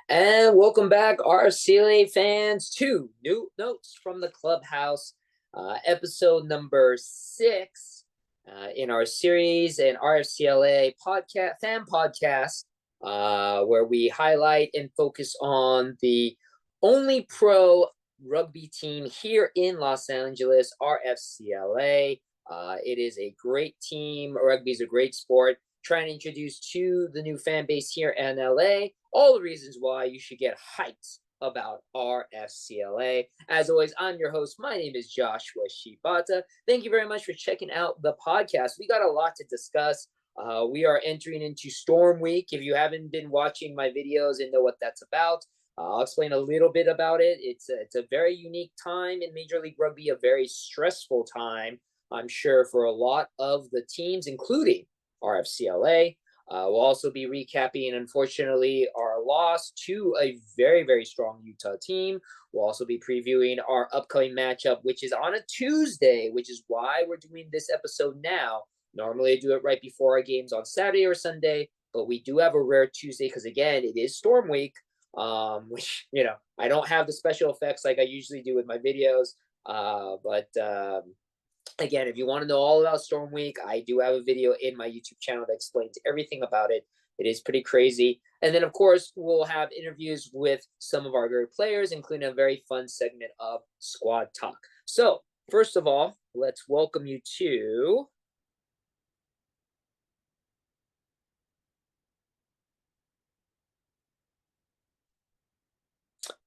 And welcome back, RFCLA fans, to New Notes from the Clubhouse, episode number 6 in our series, an RFCLA fan podcast, where we highlight and focus on the only pro rugby team here in Los Angeles, RFCLA. It is a great team. Rugby is a great sport. Trying to introduce to the new fan base here in LA all the reasons why you should get hyped about RFCLA. As always, I'm your host. My name is Joshua Shibata. Thank you very much for checking out the podcast. We got a lot to discuss. We are entering into Storm Week. If you haven't been watching my videos and know what that's about, I'll explain a little bit about it. It's a very unique time in Major League Rugby, a very stressful time, I'm sure, for a lot of the teams, including RFCLA. We'll also be recapping, unfortunately, our loss to a very, very strong Utah team. We'll also be previewing our upcoming matchup, which is on a Tuesday, which is why we're doing this episode now. Normally, I do it right before our games on Saturday or Sunday, but we do have a rare Tuesday because, again, it is Storm Week, which, I don't have the special effects like I usually do with my videos, but again, if you want to know all about Storm Week, I do have a video in my YouTube channel that explains everything about it. It is pretty crazy. And then, of course, we'll have interviews with some of our great players, including a very fun segment of Squad Talk. So, first of all, let's welcome you to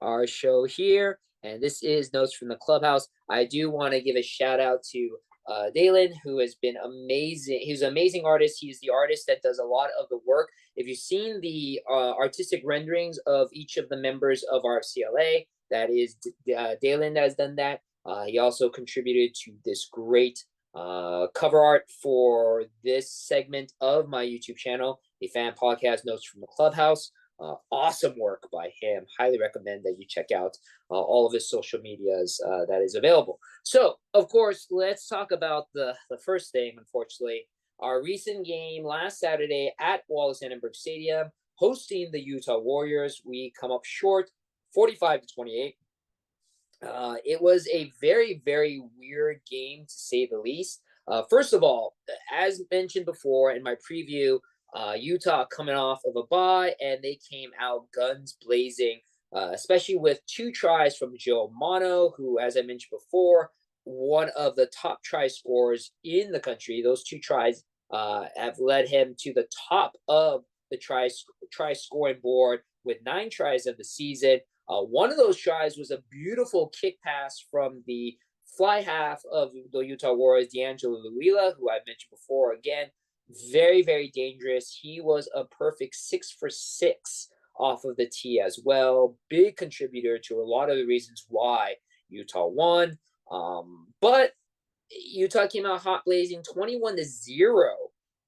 our show here. And this is Notes from the Clubhouse. I do want to give a shout out to Dalen, who has been amazing. He's an amazing artist. He's the artist that does a lot of the work. If you've seen the artistic renderings of each of the members of RFCLA, that is Dalen that has done that. He also contributed to this great cover art for this segment of my YouTube channel, the fan podcast Notes from the Clubhouse. Awesome work by him. Highly recommend that you check out all of his social medias that is available. So, of course, let's talk about the first thing, unfortunately. Our recent game last Saturday at Wallace Annenberg Stadium, hosting the Utah Warriors. We come up short, 45-28. It was a very, very weird game, to say the least. First of all, as mentioned before in my preview, Utah coming off of a bye, and they came out guns blazing, especially with 2 tries from Joe Mono, who, as I mentioned before, one of the top try scorers in the country. Those 2 tries have led him to the top of the try scoring board with 9 tries of the season. One of those tries was a beautiful kick pass from the fly half of the Utah Warriors, D'Angelo Luila, who I mentioned before. Again, very, very dangerous. He was a perfect 6 for 6 off of the tee as well. Big contributor to a lot of the reasons why Utah won. But Utah came out hot blazing 21-0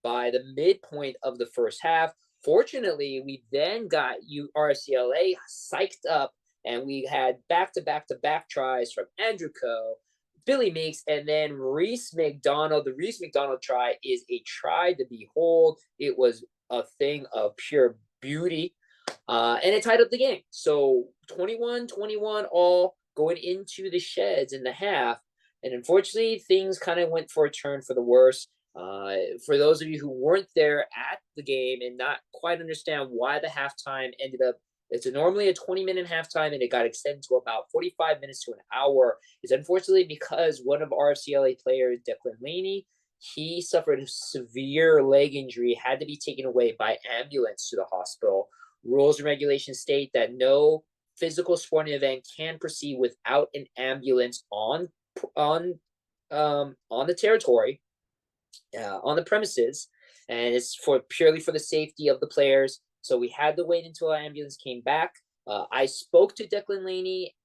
by the midpoint of the first half. Fortunately, we then got RCLA psyched up, and we had back-to-back tries from Andrew Coe, Billy Meeks, and then Reese McDonald. The Reese McDonald try is a try to behold. It was a thing of pure beauty, and it tied up the game. So 21-21 all going into the sheds in the half, and unfortunately, things kind of went for a turn for the worse. For those of you who weren't there at the game and not quite understand why the halftime ended up, it's normally a 20-minute halftime, and it got extended to about 45 minutes to an hour. It's unfortunately because one of RFCLA players, Declan Laney, he suffered a severe leg injury, had to be taken away by ambulance to the hospital. Rules and regulations state that no physical sporting event can proceed without an ambulance on the territory, on the premises, and it's purely for the safety of the players. So we had to wait until our ambulance came back. I spoke to Declan Laney.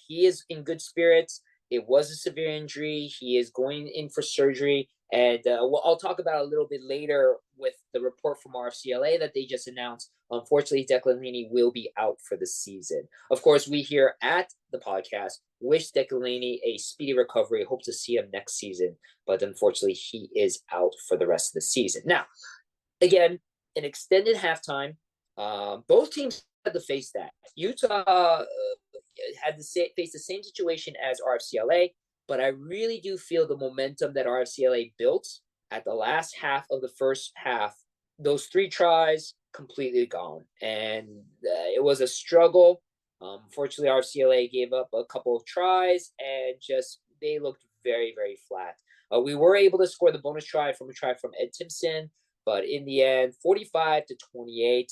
He is in good spirits. It was a severe injury. He is going in for surgery. And I'll talk about a little bit later with the report from RFCLA that they just announced. Unfortunately, Declan Laney will be out for the season. Of course, we here at the podcast wish Declan Laney a speedy recovery. Hope to see him next season. But unfortunately, he is out for the rest of the season. Now, again, an extended halftime. Both teams to face that. Utah had to face the same situation as RFCLA, but I really do feel the momentum that RFCLA built at the last half of the first half, those 3 tries completely gone. And it was a struggle. Unfortunately, RFCLA gave up a couple of tries and just they looked very, very flat. We were able to score the bonus try from Ed Timpson, but in the end, 45-28,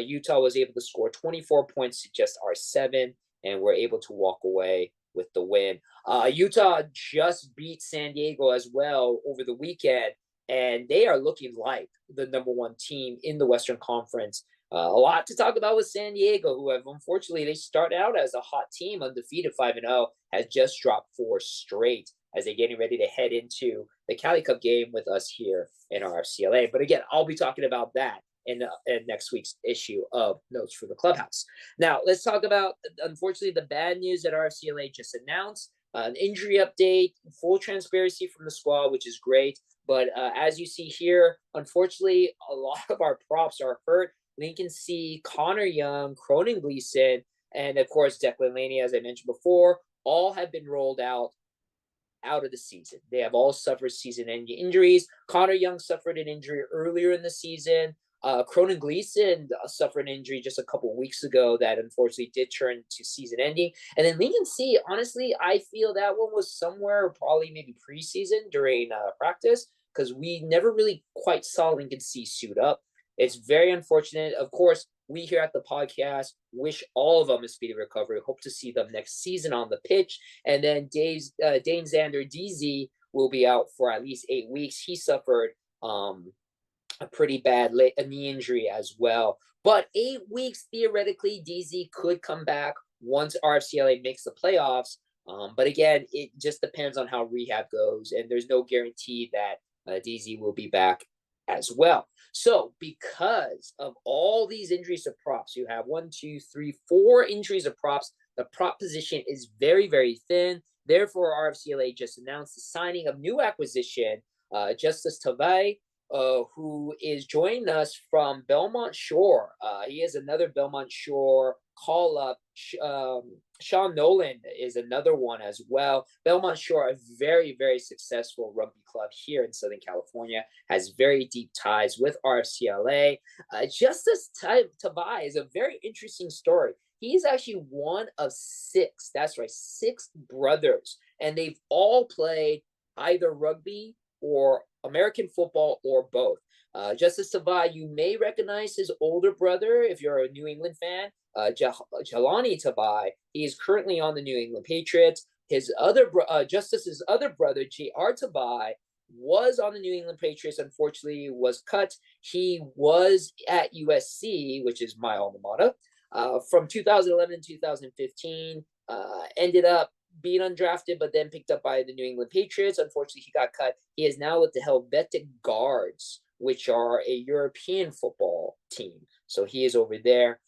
Utah was able to score 24 points to just our 7, and we're able to walk away with the win. Utah just beat San Diego as well over the weekend, and they are looking like the #1 team in the Western Conference. A lot to talk about with San Diego, who have unfortunately they start out as a hot team, undefeated 5-0, has just dropped 4 straight as they're getting ready to head into the Cali Cup game with us here in RFCLA. But again, I'll be talking about that in next week's issue of Notes for the Clubhouse. Now, let's talk about, unfortunately, the bad news that RFCLA just announced. An injury update, full transparency from the squad, which is great. But as you see here, unfortunately, a lot of our props are hurt. Lincoln C, Connor Young, Cronin Gleason, and of course, Declan Laney, as I mentioned before, all have been rolled out of the season. They have all suffered season-ending injuries. Connor Young suffered an injury earlier in the season. Cronin Gleason suffered an injury just a couple of weeks ago that unfortunately did turn to season-ending. And then Lincoln C, honestly, I feel that one was somewhere probably maybe preseason during practice because we never really quite saw Lincoln C suit up. It's very unfortunate. Of course, we here at the podcast wish all of them a speedy recovery. Hope to see them next season on the pitch. And then Dane Xander DZ will be out for at least 8 weeks. He suffered a pretty bad knee injury as well. But 8 weeks, theoretically, DZ could come back once RFCLA makes the playoffs. But again, it just depends on how rehab goes. And there's no guarantee that DZ will be back as well. So because of all these injuries to props, you have 4 injuries of props. The prop position is very, very thin. Therefore, RFCLA just announced the signing of new acquisition, Justice Tavai, who is joining us from Belmont Shore. He is another Belmont Shore call-up. Sean Nolan is another one as well. Belmont Shore, a very, very successful rugby club here in Southern California, has very deep ties with RFCLA. Justice Tavai is a very interesting story. He's actually one of 6, that's right, 6 brothers, and they've all played either rugby or American football or both. Justice Tavai, you may recognize his older brother if you're a New England fan, Jelani Tavai. He is currently on the New England Patriots. His other Justice's other brother, J.R. Tavai, was on the New England Patriots. Unfortunately, was cut. He was at USC, which is my alma mater, from 2011 to 2015. Ended up being undrafted, but then picked up by the New England Patriots. Unfortunately, he got cut. He is now with the Helvetic Guards, which are a European football team. So he is over there.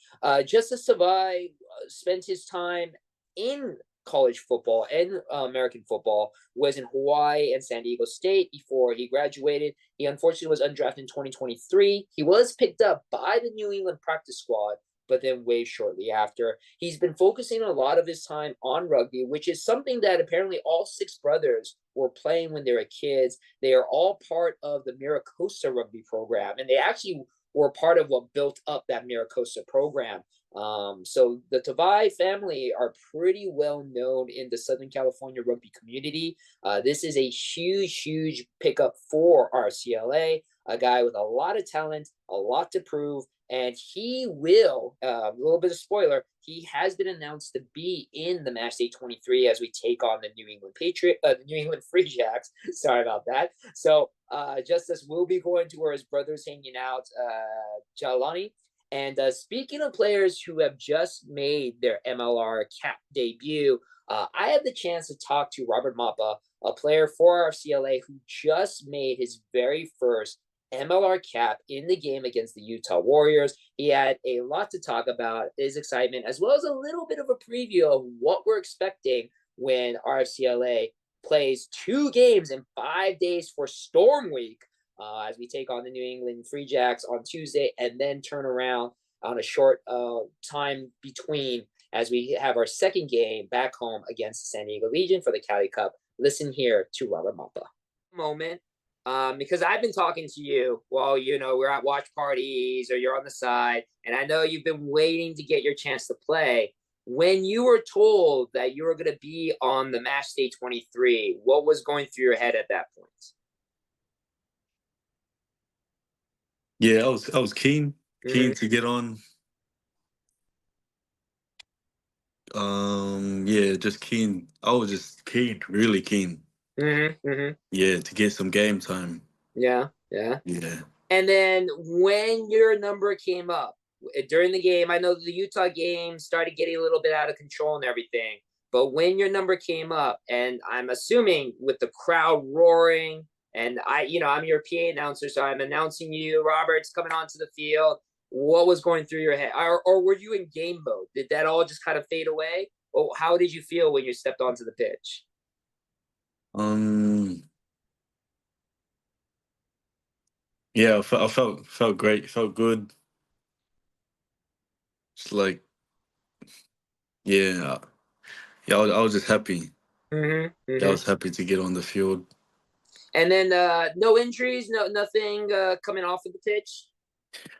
Justice Tavai spent his time in college football and American football, was in Hawaii and San Diego State before he graduated. He unfortunately was undrafted in 2023. He was picked up by the New England practice squad, but then waived shortly after. He's been focusing a lot of his time on rugby, which is something that apparently all 6 brothers were playing when they were kids. They are all part of the Miracosta rugby program, and they actually were part of what built up that Miracosta program. So the Tavai family are pretty well known in the Southern California rugby community. This is a huge, huge pickup for RCLA, a guy with a lot of talent, a lot to prove. And he will, a little bit of spoiler, he has been announced to be in the match day 23 as we take on the New England Free Jacks. Sorry about that. So Justice will be going to where his brother's hanging out, Jalani. And speaking of players who have just made their MLR cap debut, I had the chance to talk to Robert Mapa, a player for RFCLA who just made his very first MLR cap in the game against the Utah Warriors. He had a lot to talk about, his excitement, as well as a little bit of a preview of what we're expecting when RFCLA plays 2 games in 5 days for Storm Week, as we take on the New England Free Jacks on Tuesday and then turn around on a short time between as we have our second game back home against the San Diego Legion for the Cali Cup. Listen here to Robert Mapa. Moment, because I've been talking to you while, we're at watch parties or you're on the side, and I know you've been waiting to get your chance to play. When you were told that you were going to be on the match day 23, what was going through your head at that point? Yeah, I was keen to get on. Yeah, just keen. I was just keen, really keen. Yeah, to get some game time. Yeah. Yeah. And then when your number came up during the game, I know the Utah game started getting a little bit out of control and everything, but when your number came up, and I'm assuming with the crowd roaring, and I'm your PA announcer, so I'm announcing you, Robert's coming onto the field. What was going through your head? Or were you in game mode? Did that all just kind of fade away? Or how did you feel when you stepped onto the pitch? Yeah, I felt great, felt good. It's like, yeah, I was just happy. Yeah, I was happy to get on the field. And then no injuries, nothing coming off of the pitch.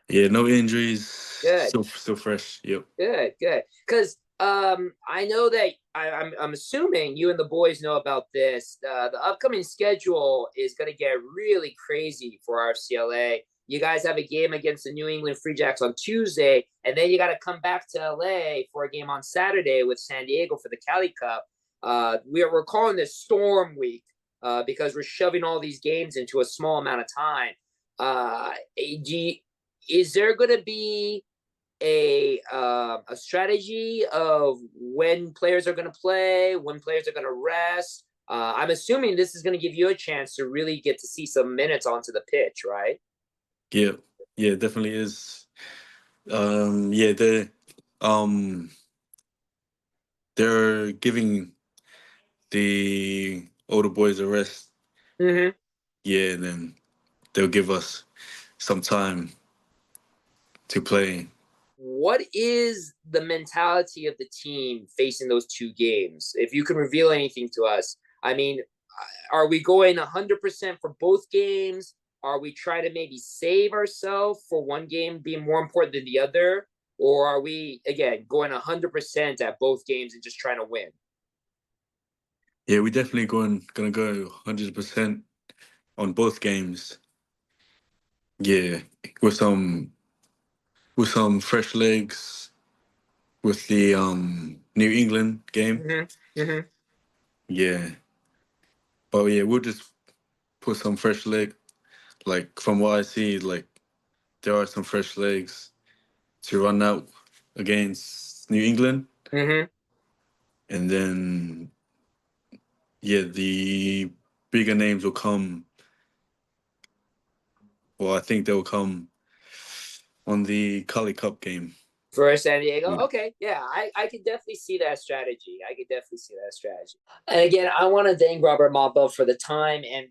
Yeah, no injuries. Good. Still fresh. Yep. Good. Because I know that I'm assuming you and the boys know about this. The upcoming schedule is going to get really crazy for RFCLA. You guys have a game against the New England Free Jacks on Tuesday, and then you got to come back to LA for a game on Saturday with San Diego for the Cali Cup. We're calling this Storm Week because we're shoving all these games into a small amount of time. Is there going to be a strategy of when players are going to play, when players are going to rest? I'm assuming this is going to give you a chance to really get to see some minutes onto the pitch, right? Yeah, it definitely is. Yeah, they're giving the older boys a rest. Yeah, and then they'll give us some time to play. What is the mentality of the team facing those two games? If you can reveal anything to us, I mean, are we going 100% for both games? Are we trying to maybe save ourselves for one game being more important than the other? Or are we, again, going 100% at both games and just trying to win? Yeah, we definitely gonna go 100% on both games. Yeah, with some fresh legs with the New England game. Yeah, but yeah, we'll just put some fresh leg. Like from what I see, like there are some fresh legs to run out against New England, and then yeah, the bigger names will come. Well, I think they'll come on the Cali Cup game. For San Diego? Yeah. Okay, yeah, I could definitely see that strategy. And again, I want to thank Robert Mapa for the time and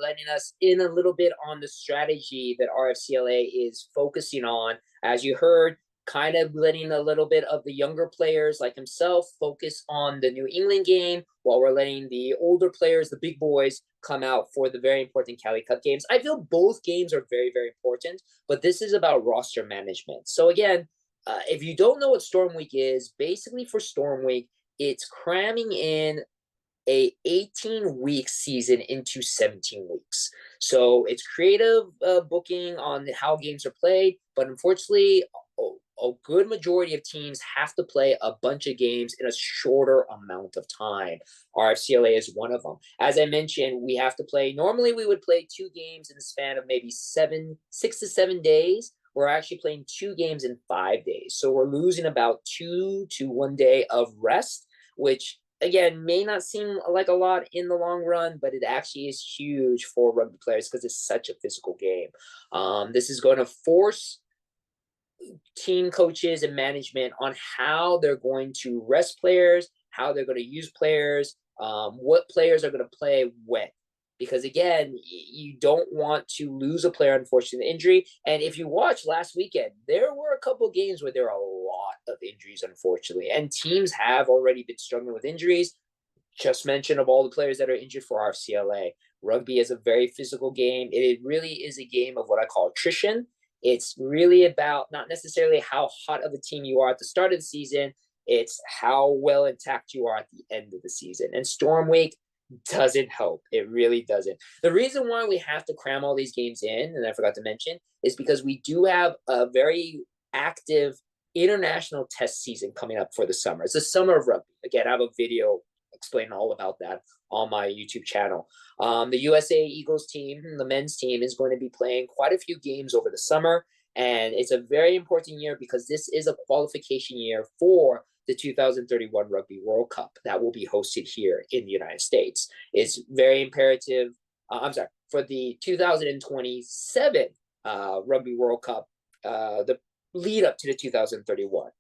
letting us in a little bit on the strategy that RFCLA is focusing on. As you heard, kind of letting a little bit of the younger players like himself focus on the New England game, while we're letting the older players, the big boys, come out for the very important Cali Cup games. I feel both games are very, very important, but this is about roster management. So again, if you don't know what Storm Week is, basically for Storm Week, it's cramming in a 18-week season into 17 weeks. So it's creative booking on how games are played, but unfortunately, a good majority of teams have to play a bunch of games in a shorter amount of time. RFCLA is one of them. As I mentioned, we have to play, normally we would play 2 games in the span of maybe 6 to 7 days. We're actually playing 2 games in 5 days. So we're losing about 2 to 1 day of rest, which again may not seem like a lot in the long run, but it actually is huge for rugby players because it's such a physical game. This is going to force team coaches and management on how they're going to rest players, how they're going to use players, what players are going to play when. because again, you don't want to lose a player unfortunately to injury. And if you watch last weekend, there were a couple games where there were a lot of injuries, unfortunately, and teams have already been struggling with injuries. Just mention of all the players that are injured for RFCLA. Rugby is a very physical game. It really is a game of what I call attrition. It's really about not necessarily how hot of a team you are at the start of the season. It's how well intact you are at the end of the season. And Storm Week doesn't help. It really doesn't. The reason why we have to cram all these games in, and I forgot to mention, is because we do have a very active international test season coming up for the summer. It's the summer of rugby. Again, I have a video explaining all about that on my YouTube channel. The USA Eagles team, the men's team, is going to be playing quite a few games over the summer. And it's a very important year because this is a qualification year for the 2031 Rugby World Cup that will be hosted here in the United States. It's very imperative. For the 2027 Rugby World Cup, the lead up to the 2031.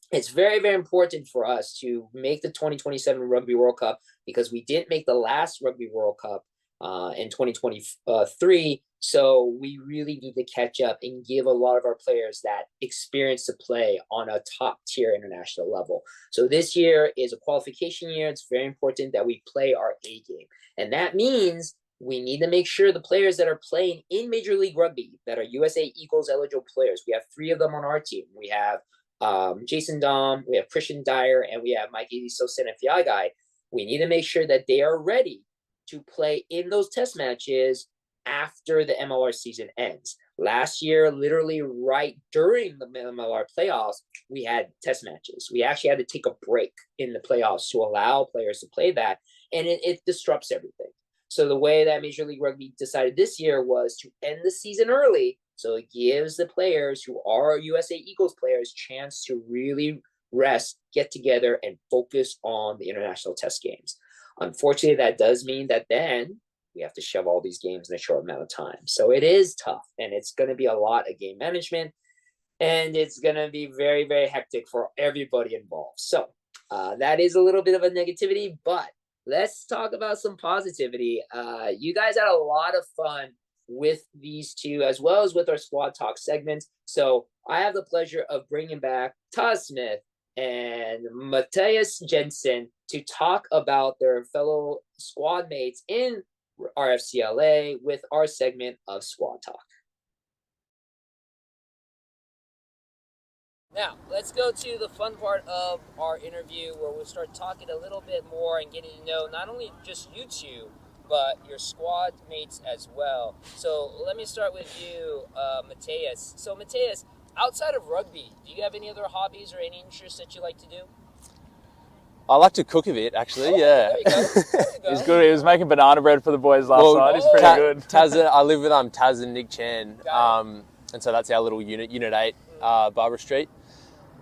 It's very, very important for us to make the 2027 Rugby World Cup because we didn't make the last Rugby World Cup in 2023. So we really need to catch up and give a lot of our players that experience to play on a top tier international level. So this year is a qualification year. It's very important that we play our A game. And that means we need to make sure the players that are playing in Major League Rugby that are USA Eagles eligible players, we have 3 of them on our team. We have Jason Dom, we have Christian Dyer, and we have Mikey Sosenefiagai. We need to make sure that they are ready to play in those test matches after the MLR season ends. Last year, literally right during the MLR playoffs, we had test matches. We actually had to take a break in the playoffs to allow players to play that, and it disrupts everything. So the way that Major League Rugby decided this year was to end the season early, so it gives the players who are USA Eagles players chance to really rest, get together, and focus on the international test games. Unfortunately, that does mean that then we have to shove all these games in a short amount of time. So it is tough, and it's going to be a lot of game management, and it's going to be very, very hectic for everybody involved. So that is a little bit of a negativity, but let's talk about some positivity. You guys had a lot of fun with these two, as well as with our Squad Talk segments. So I have the pleasure of bringing back Tas Smith and Matias Jensen to talk about their fellow squad mates in RFCLA with our segment of Squad Talk. Now, let's go to the fun part of our interview where we'll start talking a little bit more and getting to know not only just you two, but your squad mates as well. So let me start with you, Matias. So Matias, outside of rugby, do you have any other hobbies or any interests that you like to do? I like to cook a bit, actually. Yeah, there you go. He's good. He was making banana bread for the boys last night. He's pretty good. I live with Taz and Nick Chan, and so that's our little unit 8, Barbara Street.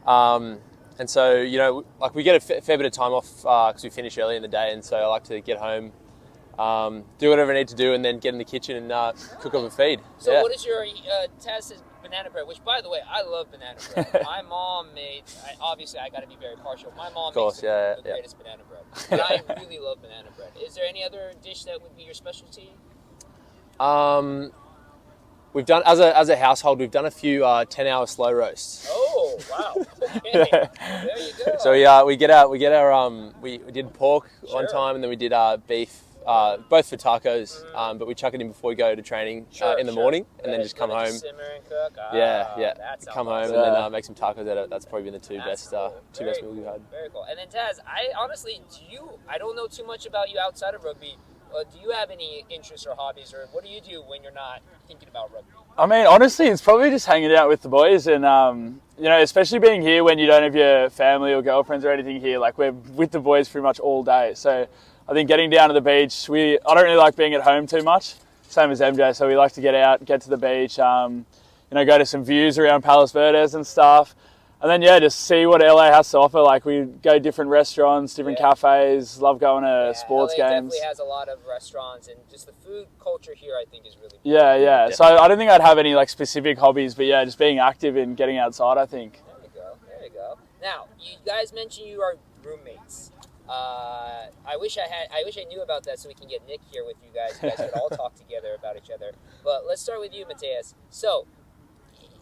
And so, you know, like we get a fair bit of time off because we finish early in the day, and so I like to get home, do whatever I need to do, and then get in the kitchen and cook up a feed. So what is your Taz's banana bread, which, by the way, I love banana bread. My mom made, obviously I got to be very partial, my mom makes the greatest banana bread. But I really love banana bread. Is there any other dish that would be your specialty? We've done, as a household, we've done a few 10-hour slow roasts. Oh, wow. Okay. There you go. So we did pork one time, and then we did beef, both for tacos, but we chuck it in before we go to training in the morning, and then just come home. Simmer and cook. Come home and then make some tacos out of it. That's probably been the two best meals we've had. Very cool. And then Taz, I don't know too much about you outside of rugby. Do you have any interests or hobbies, or what do you do when you're not thinking about rugby? I mean, honestly, it's probably just hanging out with the boys, and you know, especially being here when you don't have your family or girlfriends or anything here. Like, we're with the boys pretty much all day. So I think getting down to the beach, I don't really like being at home too much, same as MJ. So we like to get out, get to the beach, you know, go to some views around Palos Verdes and stuff. And then, just see what LA has to offer. Like, we go different restaurants, different cafes, love going to sports LA games. Definitely has a lot of restaurants, and just the food culture here, I think, is really Yeah. So I don't think I'd have any, like, specific hobbies, but, just being active and getting outside, I think. There you go. Now, you guys mentioned you are roommates. I wish I knew about that so we can get Nick here with you guys. You guys could all talk together about each other. But let's start with you, Matias. So,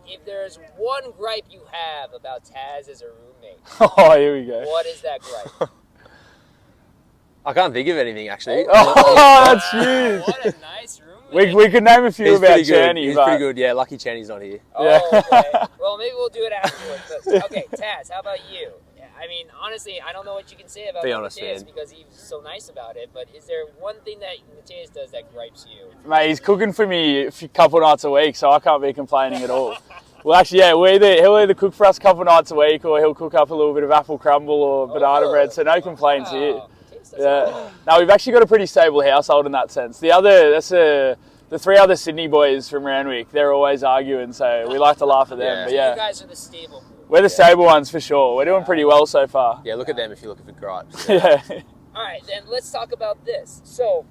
if there's one gripe you have about Taz as a roommate, Oh, here we go. what is that gripe? I can't think of anything actually. Oh, that's huge. What a nice roommate. We could name a few He's about pretty good. Channy. He's but... pretty good. Yeah, lucky Channy's not here. Oh, okay. Well, maybe we'll do it afterwards. But, okay, Taz, how about you? I mean, honestly, I don't know what you can say about Matias because he's so nice about it, but is there one thing that Matias does that gripes you? Mate, he's cooking for me a couple nights a week, so I can't be complaining at all. Well, actually, yeah, he'll either cook for us a couple nights a week or he'll cook up a little bit of apple crumble or banana bread, so no complaints here. Yeah. No, we've actually got a pretty stable household in that sense. The three other Sydney boys from Randwick, they're always arguing, so we like to laugh at them. Yeah. But yeah, You guys are the stable group. we're the stable ones for sure. We're doing pretty well so far. Yeah, look at them if you're looking for gripes. Yeah. All right, then let's talk about this. So,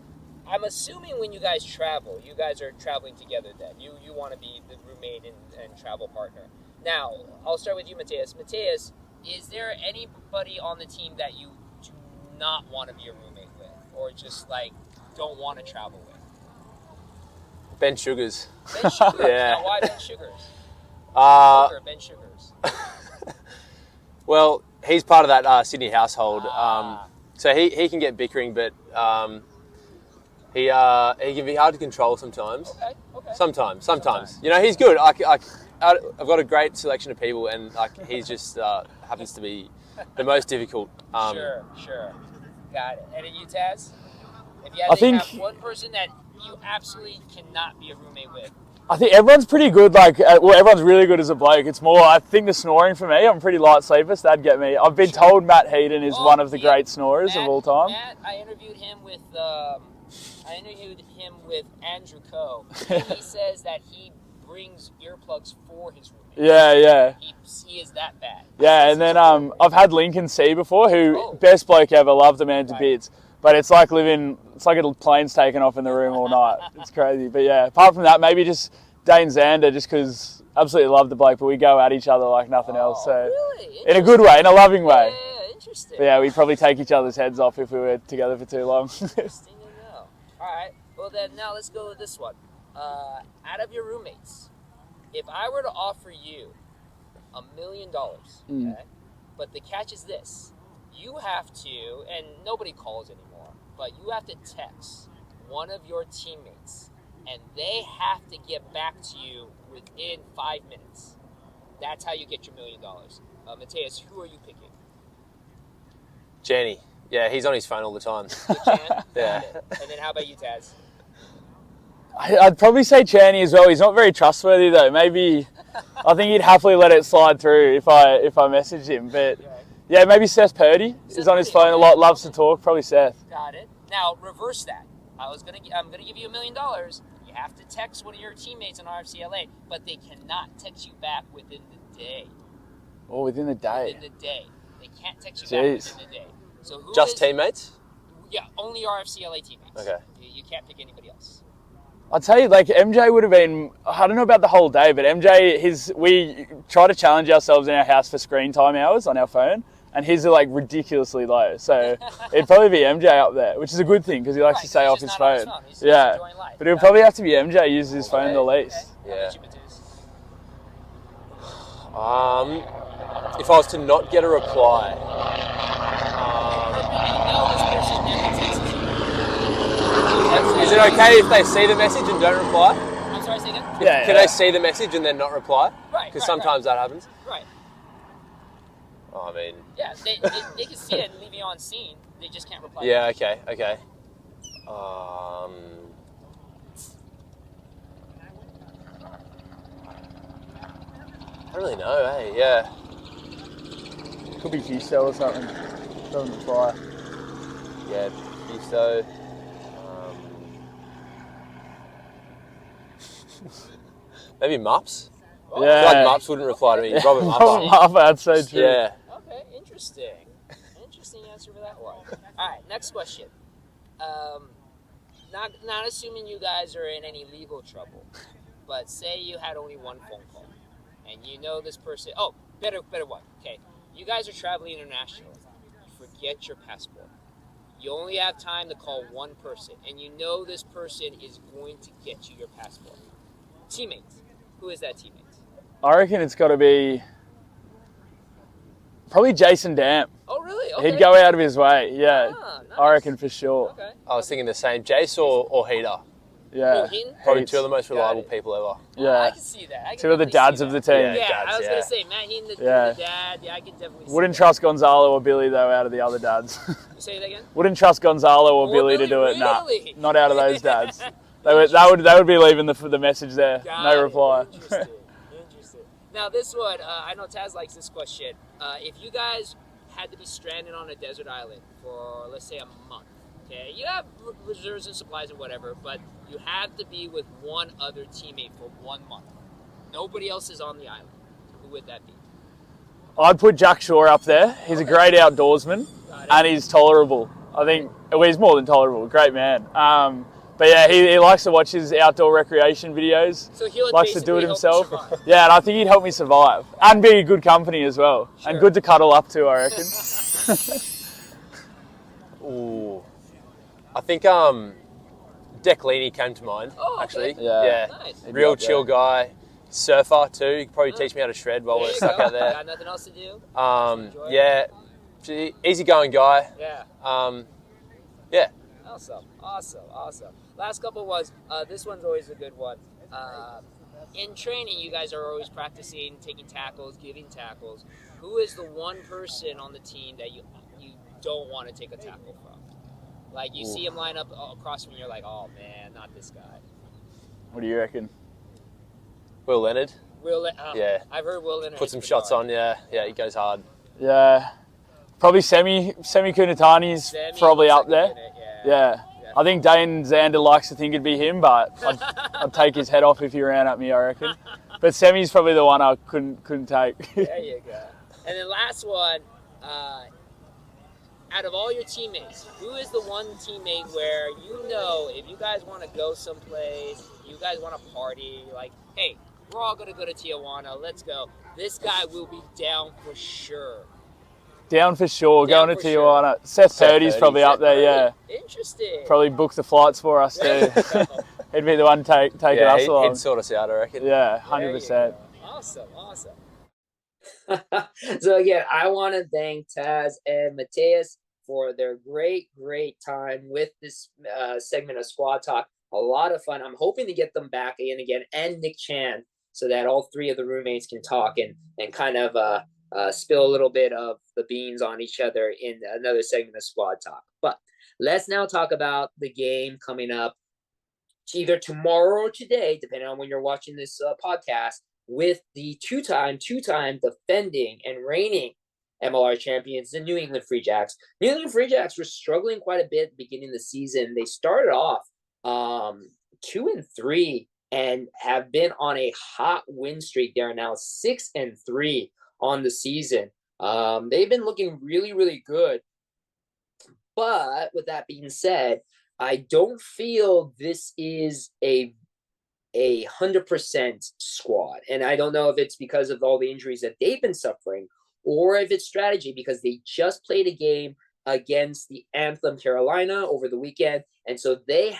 I'm assuming when you guys travel, you guys are traveling together then. You want to be the roommate and travel partner. Now, I'll start with you, Matias. Matias, is there anybody on the team that you do not want to be a roommate with or just, like, don't want to travel with? Ben Sugars. Ben Sugars? Yeah. Now, why Ben Sugars? Ben Sugars. Well, he's part of that Sydney household, so he can get bickering, but he can be hard to control sometimes. Okay. Sometimes. You know, he's good. I've got a great selection of people, and like he's just happens to be the most difficult. Sure. Got it. And you, Taz? If you I had to think- have one person that you absolutely cannot be a roommate with. I think everyone's pretty good. Everyone's really good as a bloke. It's more, I think the snoring for me, I'm a pretty light sleeper, so that'd get me. I've been told Matt Heaton is one of the great snorers of all time. Matt, I interviewed him with Andrew Coe. He says that he brings earplugs for his roommates. Yeah. He is that bad. Yeah, and then I've had Lincoln C before, who best bloke ever, loved the man to bits. But it's like a plane's taken off in the room all night. It's crazy. But yeah, apart from that, maybe just Dane Zander, just because absolutely love the bloke, but we go at each other like nothing else. So Really? in a good way, in a loving way. Yeah, interesting. But yeah, we'd probably take each other's heads off if we were together for too long. Interesting to know. All right. Well, then now let's go with this one. Out of your roommates, if I were to offer you $1 million, okay, but the catch is this. You have to, and nobody calls anymore, but you have to text one of your teammates, and they have to get back to you within 5 minutes. That's how you get your $1 million. Matias, who are you picking? Jenny. Yeah, he's on his phone all the time. Good Chan? Yeah. Got it. And then how about you, Taz? I'd probably say Channy as well. He's not very trustworthy though. Maybe I think he'd happily let it slide through if I messaged him. But yeah, maybe Seth Purdy is on his phone a lot, loves to talk. Probably Seth. Got it. Now reverse that. I'm gonna give you $1 million. You have to text one of your teammates on RFCLA, but they cannot text you back within the day. Oh, within the day. Within the day, they can't text you back within the day. So who Just is- teammates? Yeah, only RFCLA teammates. Okay. You can't pick anybody else. I'll tell you, like MJ would have been, I don't know about the whole day, but MJ, we try to challenge ourselves in our house for screen time hours on our phone, and his are like ridiculously low. So it'd probably be MJ up there, which is a good thing because he likes to stay off his phone. He's Yeah, enjoying life. but it would probably have to be MJ uses his phone the least. Okay. Yeah. How about you, Matias? If I was to not get a reply, is it okay if they see the message and don't reply? I'm sorry, say again? Yeah. Can they see the message and then not reply? Right. Because sometimes that happens. Right. Oh, I mean, Yeah, they can see it and leave you on scene. They just can't reply. yeah, okay. I don't really know, eh? Yeah. Could be Q-Cell or something. Doesn't reply. Yeah, so. Maybe Mups? I feel like Yeah. Mups wouldn't reply to me. Robert Robert Mapa. Mapa, that's so true. Yeah. Okay, interesting. Interesting answer for that one. All right, next question. Not assuming you guys are in any legal trouble, but say you had only one phone call, and you know this person. Oh, better one. Okay, you guys are traveling internationally. You forget your passport. You only have time to call one person, and you know this person is going to get you your passport. Teammates. Who is that teammate? I reckon it's got to be probably Jason Dam. Oh, really? Okay. He'd go out of his way, yeah. Nice. I reckon for sure. Okay. I was thinking the same. Jace or Heater. Yeah. Probably Heats. two of the most reliable people ever. Yeah. I can see that. Two of the dads of the team. Yeah, I was going to say, Matt Heaton, the dad. Yeah, I can definitely see Wouldn't that. trust Gonzalo or Billy, though, out of the other dads. Say that again? Wouldn't trust Gonzalo or Billy to do it. Nah, not out of those dads. They would be leaving the message there. No reply. Interesting. Now this one, I know Taz likes this question. If you guys had to be stranded on a desert island for, let's say, a month, okay? You have reserves and supplies and whatever, but you have to be with one other teammate for 1 month. Nobody else is on the island. Who would that be? I'd put Jack Shaw up there. He's a great outdoorsman, and he's tolerable. I think he's more than tolerable. Great man. But yeah, he likes to watch his outdoor recreation videos. So he'll likes to do it himself. Help you survive. Yeah, and I think he'd help me survive and be a good company as well, and good to cuddle up to, I reckon. Ooh, I think Declini came to mind. Oh, okay. Actually, Yeah. Nice. real chill guy, surfer too. He could probably teach me how to shred while There we're you stuck go. out there. Got nothing else to do? Enjoy it? Yeah, easygoing guy. Yeah. Yeah. Awesome. Last couple was, this one's always a good one. In training, you guys are always practicing, taking tackles, giving tackles. Who is the one person on the team that you don't want to take a tackle from? Like, you see him line up across from you, you're like, oh man, not this guy. What do you reckon? Will Leonard. Yeah. I've heard Will Leonard Put some shots on. Yeah, he goes hard. Yeah, probably Semi Kunitani's probably up there. Yeah. I think Dane Zander likes to think it'd be him, but I'd take his head off if he ran at me, I reckon. But Semi's probably the one I couldn't take. There you go. And then last one, out of all your teammates, who is the one teammate where you know if you guys want to go someplace, you guys want to party, like, hey, we're all going to go to Tijuana, let's go. This guy will be down for sure. Down for sure, Down going to for Tijuana. Seth Purdy's probably up there, yeah. Interesting. Probably book the flights for us too. He'd be the one taking us along. He'd sort us out, I reckon. Yeah, 100%. Awesome. So again, I want to thank Taz and Matias for their great time with this segment of Squad Talk. A lot of fun. I'm hoping to get them back in again, and Nick Chan, so that all three of the roommates can talk and kind of spill a little bit of the beans on each other in another segment of Squad Talk. But let's now talk about the game coming up either tomorrow or today, depending on when you're watching this podcast, with the two-time defending and reigning MLR champions, the New England Free Jacks. New England Free Jacks were struggling quite a bit beginning of the season. They started off 2-3 and have been on a hot win streak. They are now 6-3 on the season. They've been looking really good. But with that being said, I don't feel this is a 100% squad. And I don't know if it's because of all the injuries that they've been suffering, or if it's strategy, because they just played a game against the Anthem Carolina over the weekend. And so they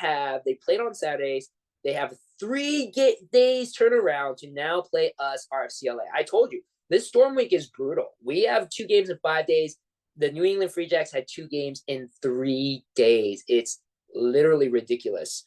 played on Saturdays. They have 3 days turnaround to now play us RFCLA. I told you, this Storm Week is brutal. We have 2 games in 5 days. The New England Free Jacks had 2 games in 3 days. It's literally ridiculous.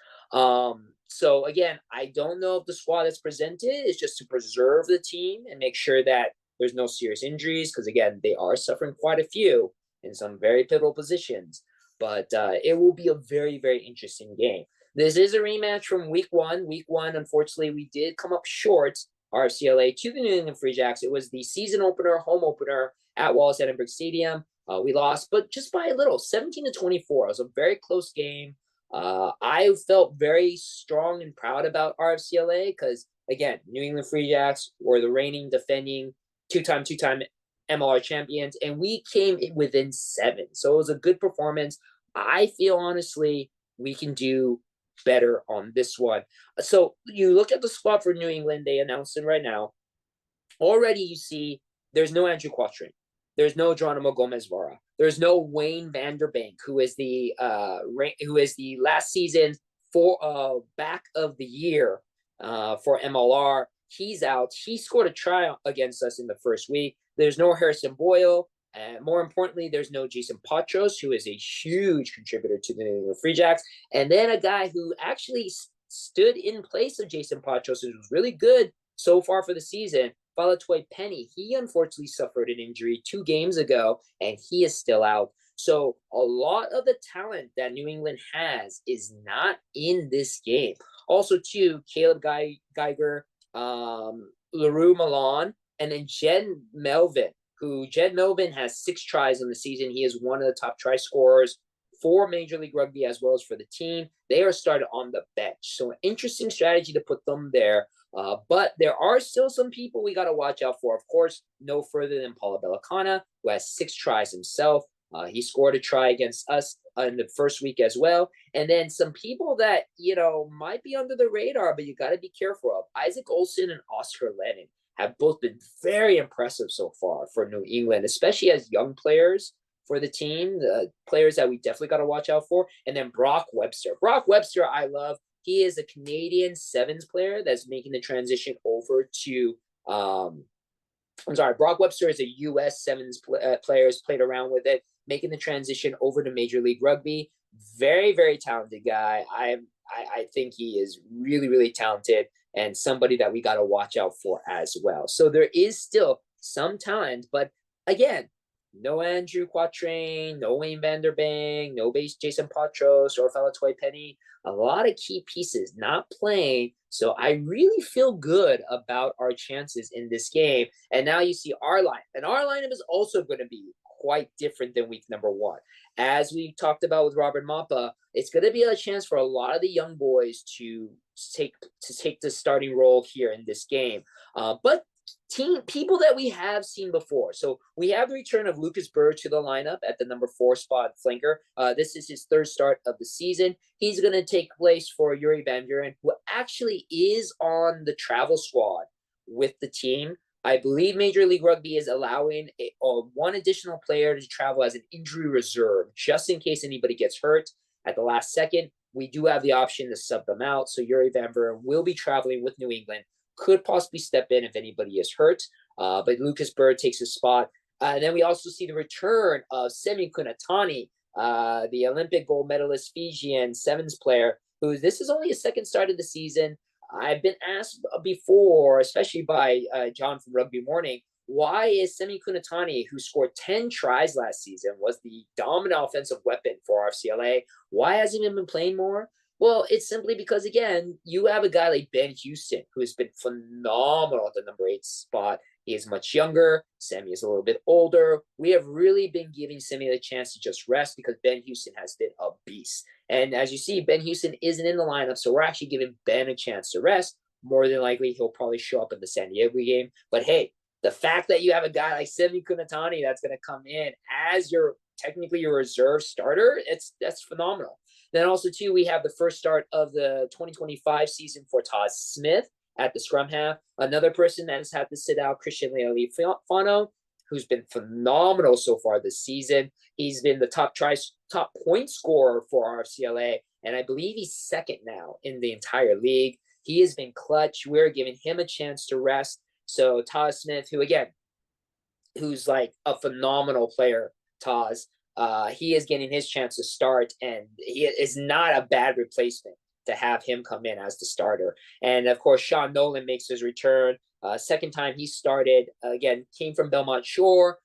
So again, I don't know if the squad that's presented is just to preserve the team and make sure that there's no serious injuries, because again, they are suffering quite a few in some very pivotal positions. But it will be a very interesting game. This is a rematch from week 1. Week 1, unfortunately, we did come up short, RFCLA, to the New England Free Jacks. It was the season opener, home opener at Wallace Edinburgh Stadium. We lost, but just by a little, 17-24. It was a very close game. I felt very strong and proud about RFCLA because, again, New England Free Jacks were the reigning, defending, two-time MLR champions, and we came within 7. So it was a good performance. I feel, honestly, we can do better on this one. So you look at the squad for New England, they announced it right now. Already you see there's no Andrew Quattrin. There's no Geronimo Gomez Vara. There's no Wayne Vanderbank, who is the last season for back of the year for MLR. He's out. He scored a try against us in the first week. There's no Harrison Boyle. And more importantly, there's no Jason Patros, who is a huge contributor to the New England Free Jacks. And then a guy who actually stood in place of Jason Patros and was really good so far for the season, Falatoy Penny. He unfortunately suffered an injury 2 games ago, and he is still out. So a lot of the talent that New England has is not in this game. Also, too, Caleb Geiger, LaRue Milan, and then Jed Melvin, who Jed Melvin has 6 tries in the season. He is one of the top try scorers for Major League Rugby as well as for the team. They are started on the bench. So an interesting strategy to put them there. But there are still some people we got to watch out for. Of course, no further than Paula Bellicana, who has 6 tries himself. He scored a try against us in the first week as well. And then some people that, might be under the radar, but you got to be careful of. Isaac Olsen and Oscar Lennon have both been very impressive so far for New England, especially as young players for the team, the players that we definitely got to watch out for. And then Brock Webster. Brock Webster, I love. He is a Canadian sevens player that's making the transition over to Brock Webster is a U.S. sevens player, has played around with it, making the transition over to Major League Rugby. Very, very talented guy. I think he is really, really talented and somebody that we got to watch out for as well. So there is still some talent, but again, no Andrew Quatrain, no Wayne Vanderbank, no Jason Patros or Falatoy Penny. A lot of key pieces not playing. So I really feel good about our chances in this game. And now you see our line. And our lineup is also going to be quite different than week number 1. As we talked about with Robert Mapa, it's going to be a chance for a lot of the young boys to take the starting role here in this game. But people that we have seen before. So we have the return of Lucas Burr to the lineup at the number 4 spot flanker. This is his 3rd start of the season. He's going to take place for Yuri Van Buren, who actually is on the travel squad with the team. I believe Major League Rugby is allowing one additional player to travel as an injury reserve, just in case anybody gets hurt at the last second. We do have the option to sub them out. So Yuri Van Buren will be traveling with New England, could possibly step in if anybody is hurt. But Lucas Burr takes his spot. And then we also see the return of Semi Kunatani, the Olympic gold medalist Fijian sevens player, who this is only his 2nd start of the season. I've been asked before, especially by John from Rugby Morning, why is Semi Kunatani, who scored 10 tries last season, was the dominant offensive weapon for RFCLA, why hasn't he been playing more? Well, it's simply because, again, you have a guy like Ben Houston, who has been phenomenal at the number 8 spot. He is much younger. Semi is a little bit older. We have really been giving Semi the chance to just rest because Ben Houston has been a beast. And as you see, Ben Houston isn't in the lineup, so we're actually giving Ben a chance to rest. More than likely, he'll probably show up in the San Diego game. But hey, the fact that you have a guy like Semi Kunatani that's going to come in as technically your reserve starter, that's phenomenal. Then also, too, we have the first start of the 2025 season for Tas Smith at the scrum half. Another person that has had to sit out, Christian Lealifano, who's been phenomenal so far this season. He's been the top point scorer for RFCLA, and I believe he's 2nd now in the entire league. He has been clutch. We're giving him a chance to rest. So Tas Smith, who's like a phenomenal player, Tas, he is getting his chance to start, and he is not a bad replacement to have him come in as the starter. And of course, Sean Nolan makes his return. 2nd time he started, again, came from Belmont Shore,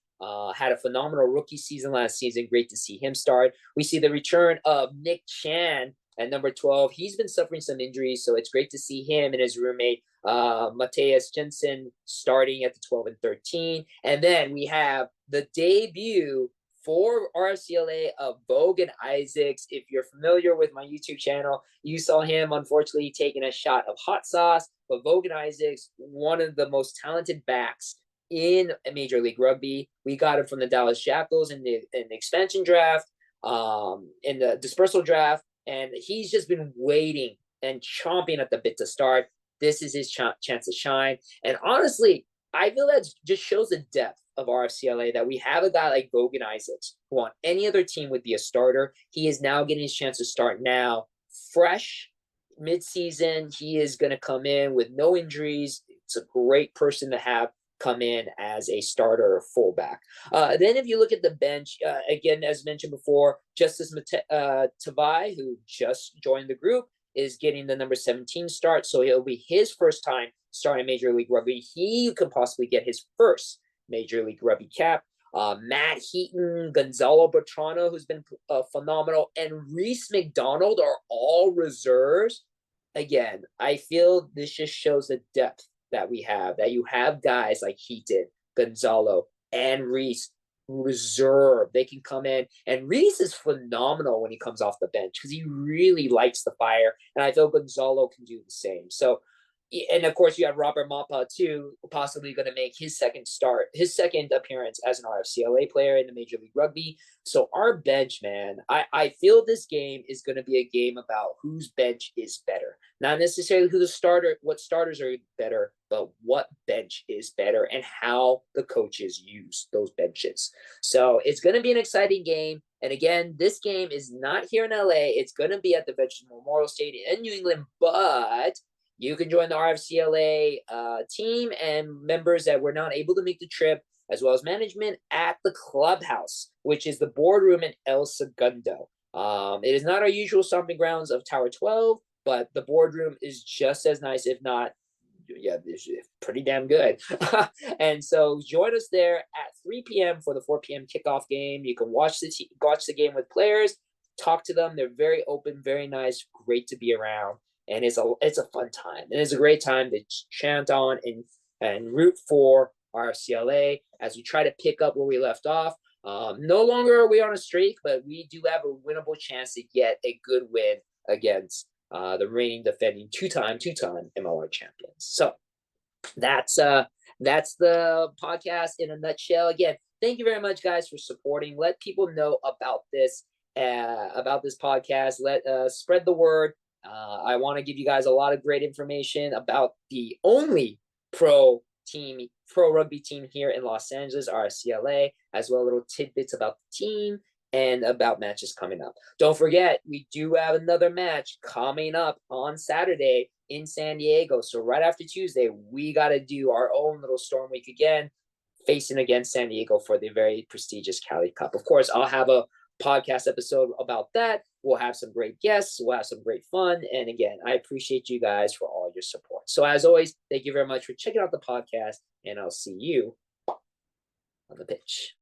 had a phenomenal rookie season last season. Great to see him start. We see the return of Nick Chan at number 12. He's been suffering some injuries, so it's great to see him and his roommate, Matias Jensen, starting at the 12 and 13. And then we have the debut for RFCLA of Bogan Isaacs. If you're familiar with my YouTube channel, you saw him unfortunately taking a shot of hot sauce. But Bogan Isaacs, one of the most talented backs in Major League Rugby. We got him from the Dallas Jackals in the expansion draft, in the dispersal draft, and he's just been waiting and chomping at the bit to start. This is his chance to shine. And honestly, I feel that just shows the depth of RFCLA that we have a guy like Bogan Isaacs, who on any other team would be a starter. He is now getting his chance to start now, fresh, mid-season. He is going to come in with no injuries. It's a great person to have come in as a starter or fullback. Then if you look at the bench, again, as mentioned before, Justice Tavai, who just joined the group, is getting the number 17 start. So it'll be his first time starting Major League Rugby. He could possibly get his first Major League Rugby cap. Matt Heaton, Gonzalo Bertrano, who's been phenomenal, and Reese McDonald are all reserves. Again, I feel this just shows the depth that we have, that you have guys like Heaton, Gonzalo, and Reese reserve. They can come in, and Reese is phenomenal when he comes off the bench because he really likes the fire, and I feel Gonzalo can do the same. So, and of course you have Robert Mapa too, possibly going to make his second appearance as an RFCLA player in the Major League Rugby. So our bench, man, I feel this game is going to be a game about whose bench is better. Not necessarily what starters are better, but what bench is better and how the coaches use those benches. So it's going to be an exciting game. And again, this game is not here in LA. It's going to be at the Veterans Memorial Stadium in New England, but you can join the RFCLA team and members that were not able to make the trip, as well as management, at the clubhouse, which is the boardroom in El Segundo. It is not our usual stomping grounds of Tower 12, but the boardroom is just as nice, if not, it's pretty damn good. And so join us there at 3 p.m. for the 4 p.m. kickoff game. You can watch the game with players, talk to them. They're very open, very nice, great to be around. And it's a fun time. And it's a great time to chant on and root for RFCLA as we try to pick up where we left off. No longer are we on a streak, but we do have a winnable chance to get a good win against the reigning defending two-time MLR champions. So that's the podcast in a nutshell. Again, thank you very much, guys, for supporting. Let people know about this podcast. Spread the word. I want to give you guys a lot of great information about the only pro rugby team here in Los Angeles, RFCLA, as well as little tidbits about the team and about matches coming up. Don't forget, we do have another match coming up on Saturday in San Diego. So right after Tuesday, we got to do our own little Storm Week again, facing against San Diego for the very prestigious Cali Cup. Of course, I'll have a podcast episode about that. We'll have some great guests. We'll have some great fun. And again, I appreciate you guys for all your support. So as always, thank you very much for checking out the podcast, and I'll see you on the pitch.